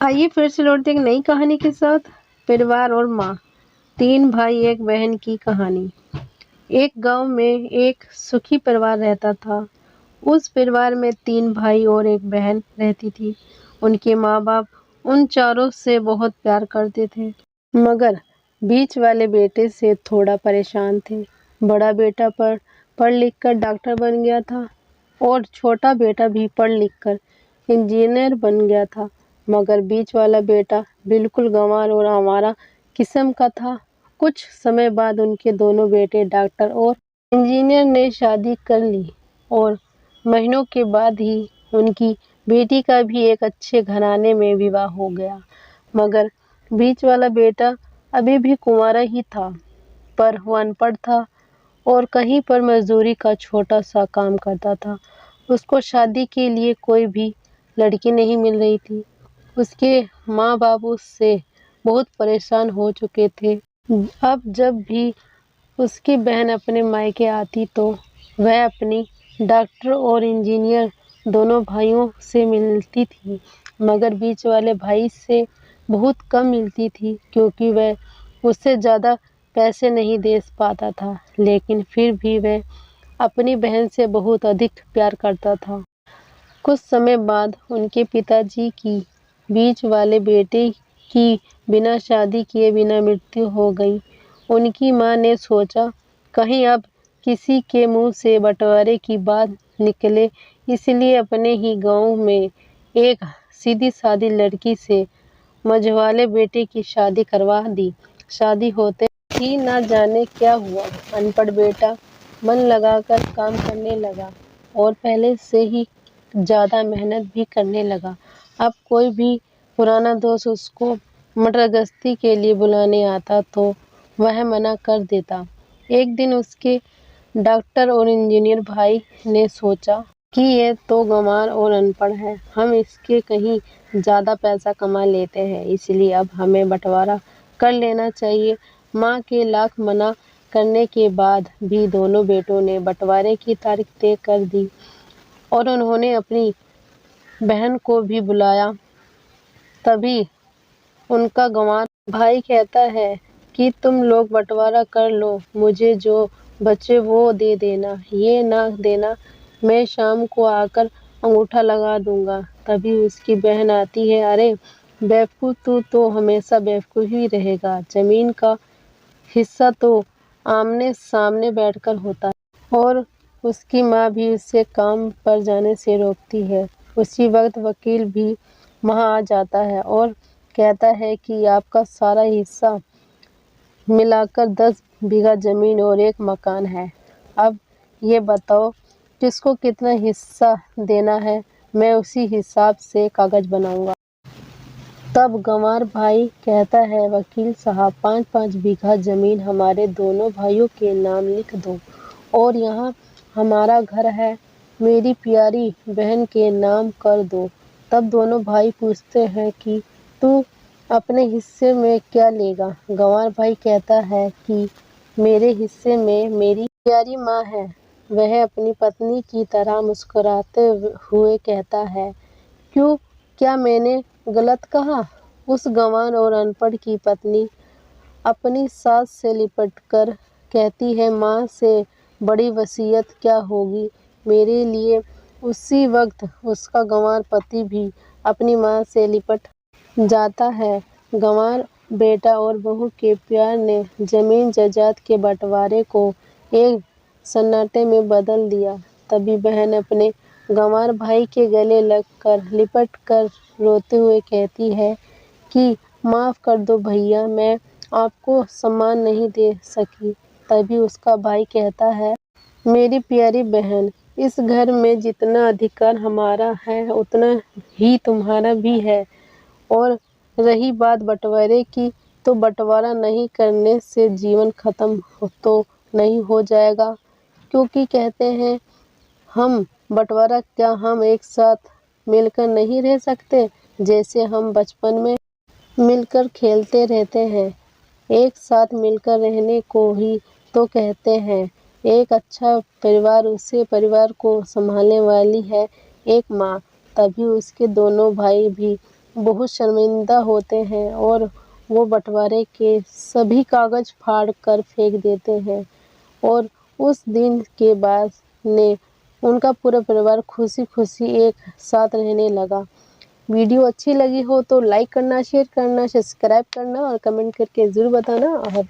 आइए फिर से लौटते एक नई कहानी के साथ। परिवार और माँ, तीन भाई एक बहन की कहानी। एक गांव में एक सुखी परिवार रहता था। उस परिवार में तीन भाई और एक बहन रहती थी। उनके माँ बाप उन चारों से बहुत प्यार करते थे, मगर बीच वाले बेटे से थोड़ा परेशान थे। बड़ा बेटा पढ़ लिख कर डॉक्टर बन गया था और छोटा बेटा भी पढ़ लिख कर इंजीनियर बन गया था, मगर बीच वाला बेटा बिल्कुल गंवार और आवारा किस्म का था। कुछ समय बाद उनके दोनों बेटे डॉक्टर और इंजीनियर ने शादी कर ली और महीनों के बाद ही उनकी बेटी का भी एक अच्छे घराने में विवाह हो गया। मगर बीच वाला बेटा अभी भी कुंवारा ही था, पर वो अनपढ़ था और कहीं पर मजदूरी का छोटा सा काम करता था। उसको शादी के लिए कोई भी लड़की नहीं मिल रही थी। उसके माँ बाप उससे बहुत परेशान हो चुके थे। अब जब भी उसकी बहन अपने मायके आती तो वह अपनी डॉक्टर और इंजीनियर दोनों भाइयों से मिलती थी, मगर बीच वाले भाई से बहुत कम मिलती थी, क्योंकि वह उससे ज़्यादा पैसे नहीं दे पाता था। लेकिन फिर भी वह अपनी बहन से बहुत अधिक प्यार करता था। कुछ समय बाद उनके पिताजी की बीच वाले बेटे की बिना शादी किए बिना मृत्यु हो गई। उनकी माँ ने सोचा कहीं अब किसी के मुंह से बंटवारे की बात निकले, इसलिए अपने ही गांव में एक सीधी सादी लड़की से मझवाले बेटे की शादी करवा दी। शादी होते ही ना जाने क्या हुआ, अनपढ़ बेटा मन लगाकर काम करने लगा और पहले से ही ज़्यादा मेहनत भी करने लगा। अब कोई भी पुराना दोस्त उसको मटर-गश्ती के लिए बुलाने आता तो वह मना कर देता। एक दिन उसके डॉक्टर और इंजीनियर भाई ने सोचा कि ये तो गंवार और अनपढ़ है, हम इसके कहीं ज़्यादा पैसा कमा लेते हैं, इसलिए अब हमें बंटवारा कर लेना चाहिए। माँ के लाख मना करने के बाद भी दोनों बेटों ने बंटवारे की तारीख तय कर दी और उन्होंने अपनी बहन को भी बुलाया। तभी उनका गंवार भाई कहता है कि तुम लोग बंटवारा कर लो, मुझे जो बचे वो दे देना, ये ना देना मैं शाम को आकर अंगूठा लगा दूंगा। तभी उसकी बहन आती है, अरे बेवकूफ़, तू तो हमेशा बेवकूफ़ ही रहेगा, जमीन का हिस्सा तो आमने सामने बैठकर होता है। और उसकी माँ भी उसे काम पर जाने से रोकती है। उसी वक्त वकील भी वहाँ आ जाता है और कहता है कि आपका सारा हिस्सा मिलाकर 10 बीघा जमीन और एक मकान है। अब ये बताओ किसको कितना हिस्सा देना है, मैं उसी हिसाब से कागज बनाऊंगा। तब गंवार भाई कहता है, वकील साहब 5-5 बीघा जमीन हमारे दोनों भाइयों के नाम लिख दो और यहाँ हमारा घर है, मेरी प्यारी बहन के नाम कर दो। तब दोनों भाई पूछते हैं कि तू अपने हिस्से में क्या लेगा। गंवार भाई कहता है कि मेरे हिस्से में मेरी प्यारी माँ है। वह अपनी पत्नी की तरह मुस्कुराते हुए कहता है, क्यों, क्या मैंने गलत कहा? उस गंवार और अनपढ़ की पत्नी अपनी सास से लिपटकर कहती है, माँ से बड़ी वसीयत क्या होगी मेरे लिए। उसी वक्त उसका गंवार पति भी अपनी माँ से लिपट जाता है। गंवार बेटा और बहू के प्यार ने जमीन जायदाद के बंटवारे को एक सन्नाटे में बदल दिया। तभी बहन अपने गंवार भाई के गले लगकर लिपट कर रोते हुए कहती है कि माफ़ कर दो भैया, मैं आपको सम्मान नहीं दे सकी। तभी उसका भाई कहता है, मेरी प्यारी बहन, इस घर में जितना अधिकार हमारा है उतना ही तुम्हारा भी है। और रही बात बंटवारे की, तो बंटवारा नहीं करने से जीवन खत्म तो नहीं हो जाएगा, क्योंकि कहते हैं हम बंटवारा, क्या हम एक साथ मिलकर नहीं रह सकते, जैसे हम बचपन में मिलकर खेलते रहते हैं। एक साथ मिलकर रहने को ही तो कहते हैं। एक अच्छा परिवार उसे परिवार को संभालने वाली है एक माँ। तभी उसके दोनों भाई भी बहुत शर्मिंदा होते हैं और वो बंटवारे के सभी कागज़ फाड़ कर फेंक देते हैं और उस दिन के बाद ने उनका पूरा परिवार खुशी-खुशी एक साथ रहने लगा। वीडियो अच्छी लगी हो तो लाइक करना, शेयर करना, सब्सक्राइब करना और कमेंट करके ज़रूर बताना और